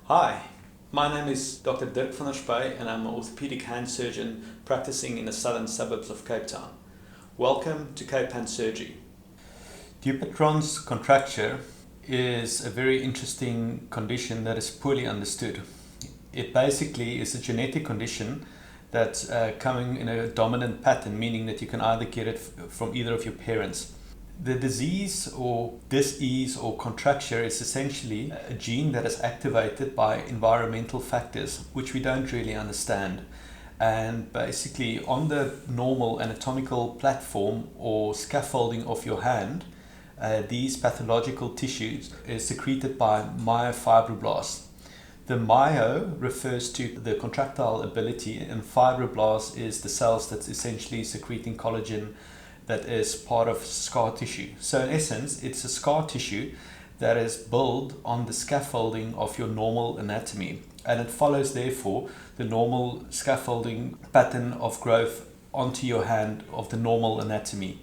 Hi, my name is Dr. Dirk van der Spy and I'm an orthopedic hand surgeon practicing in the southern suburbs of Cape Town. Welcome to Cape Hand Surgery. Dupuytrens Contracture is a very interesting condition that is poorly understood. It basically is a genetic condition that's coming in a dominant pattern, meaning that you can either get it from either of your parents. The disease or dis-ease or contracture is essentially a gene that is activated by environmental factors which we don't really understand. And basically on the normal anatomical platform or scaffolding of your hand, these pathological tissues is secreted by myofibroblasts. The myo refers to the contractile ability and fibroblast is the cells that's essentially secreting collagen that is part of scar tissue. So in essence, it's a scar tissue that is built on the scaffolding of your normal anatomy, and it follows therefore the normal scaffolding pattern of growth onto your hand of the normal anatomy.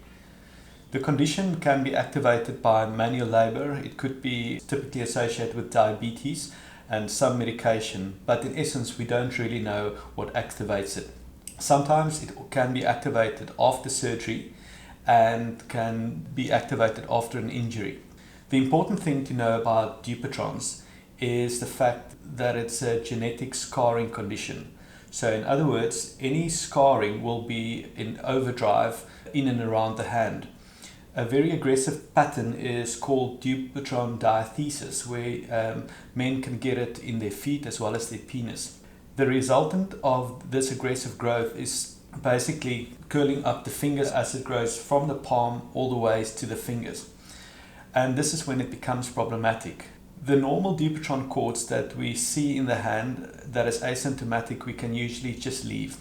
The condition can be activated by manual labor. It could be typically associated with diabetes and some medication, but in essence we don't really know what activates it. Sometimes it can be activated after surgery and can be activated after an injury. The important thing to know about Dupuytrens is the fact that it's a genetic scarring condition. So in other words, any scarring will be in overdrive in and around the hand. A very aggressive pattern is called Dupuytren diathesis, where men can get it in their feet as well as their penis. The resultant of this aggressive growth is basically curling up the fingers as it grows from the palm all the way to the fingers. And this is when it becomes problematic. The normal Dupuytren cords that we see in the hand that is asymptomatic, we can usually just leave.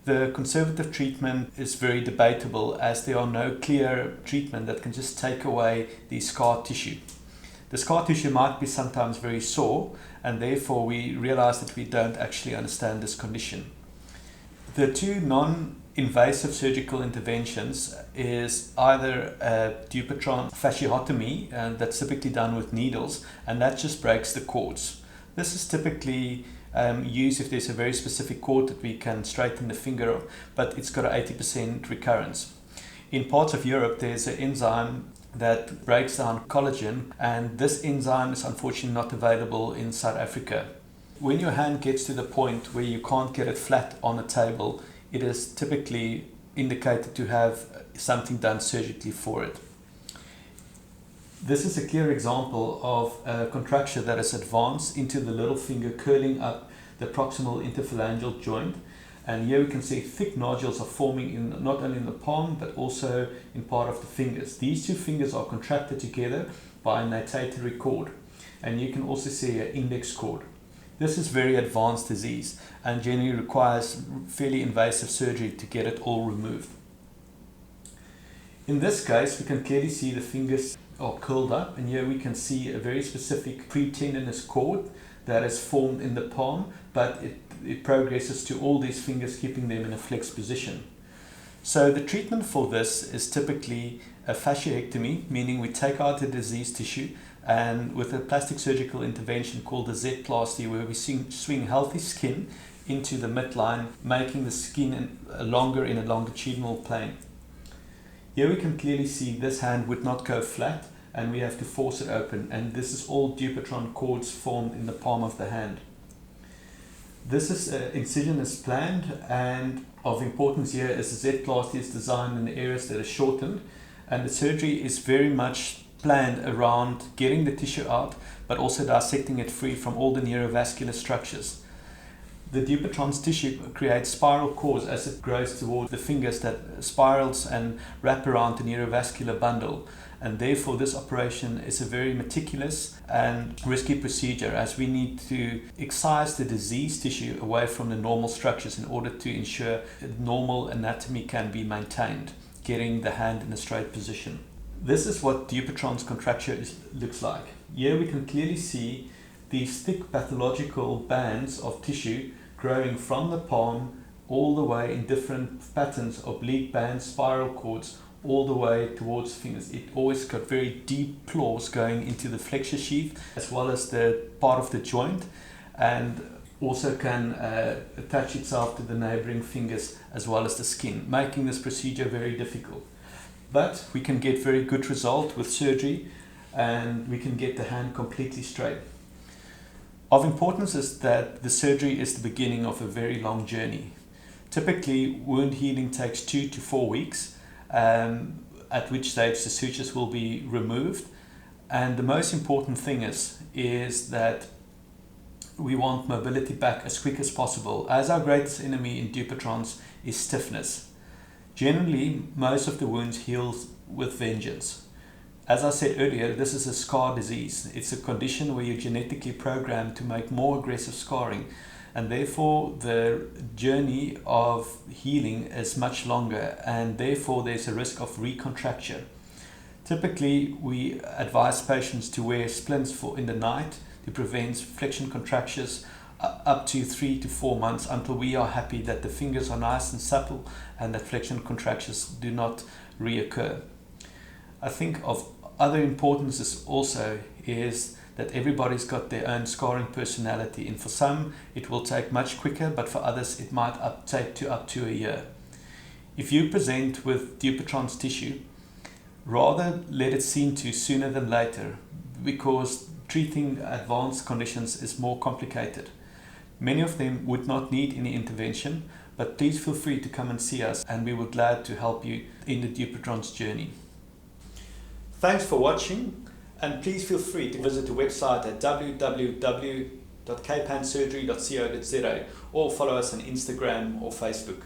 The conservative treatment is very debatable as there are no clear treatment that can just take away the scar tissue. The scar tissue might be sometimes very sore, and therefore we realize that we don't actually understand this condition. The two non-invasive surgical interventions is either a Dupuytren fasciotomy, and that's typically done with needles, and that just breaks the cords. This is typically used if there's a very specific cord that we can straighten the finger, but it's got an 80% recurrence. In parts of Europe, there's an enzyme that breaks down collagen, and this enzyme is unfortunately not available in South Africa. When your hand gets to the point where you can't get it flat on a table, it is typically indicated to have something done surgically for it. This is a clear example of a contracture that is advanced into the little finger, curling up the proximal interphalangeal joint. And here we can see thick nodules are forming in not only in the palm but also in part of the fingers. These two fingers are contracted together by a natatory cord, and you can also see an index cord. This is very advanced disease and generally requires fairly invasive surgery to get it all removed. In this case, we can clearly see the fingers are curled up, and here we can see a very specific pretendinous cord that is formed in the palm, but it progresses to all these fingers, keeping them in a flexed position. So the treatment for this is typically a fasciectomy, meaning we take out the diseased tissue, and with a plastic surgical intervention called the Z-plasty, where we swing healthy skin into the midline, making the skin longer in a longitudinal plane. Here we can clearly see this hand would not go flat, and we have to force it open, and this is all Dupuytren cords formed in the palm of the hand. This incision is planned, and of importance here is the Z-plasty is designed in the areas that are shortened, and the surgery is very much planned around getting the tissue out but also dissecting it free from all the neurovascular structures. The Dupuytren's tissue creates spiral cords as it grows towards the fingers that spirals and wrap around the neurovascular bundle, and therefore this operation is a very meticulous and risky procedure, as we need to excise the diseased tissue away from the normal structures in order to ensure that normal anatomy can be maintained, getting the hand in a straight position. This is what Dupuytren's contracture looks like. Here we can clearly see these thick pathological bands of tissue growing from the palm all the way in different patterns, oblique bands, spiral cords, all the way towards the fingers. It always got very deep claws going into the flexure sheath as well as the part of the joint, and also can attach itself to the neighboring fingers as well as the skin, making this procedure very difficult. But we can get very good result with surgery, and we can get the hand completely straight. Of importance is that the surgery is the beginning of a very long journey. Typically, wound healing takes 2 to 4 weeks, at which stage the sutures will be removed. And the most important thing is that we want mobility back as quick as possible, as our greatest enemy in Dupuytrens is stiffness. Generally, most of the wounds heal with vengeance. As I said earlier, this is a scar disease. It's a condition where you're genetically programmed to make more aggressive scarring, and therefore the journey of healing is much longer, and therefore there's a risk of recontracture. Typically, we advise patients to wear splints in the night to prevent flexion contractures up to 3 to 4 months, until we are happy that the fingers are nice and supple and that flexion contractures do not reoccur. I think of other importance is that everybody's got their own scarring personality, and for some it will take much quicker, but for others it might take up to a year. If you present with Dupuytrens tissue, rather let it seen to sooner than later, because treating advanced conditions is more complicated. Many of them would not need any intervention, but please feel free to come and see us, and we were glad to help you in the Dupuytrens journey. Thanks for watching, and please feel free to visit the website at www.capehandsurgery.co.za or follow us on Instagram or Facebook.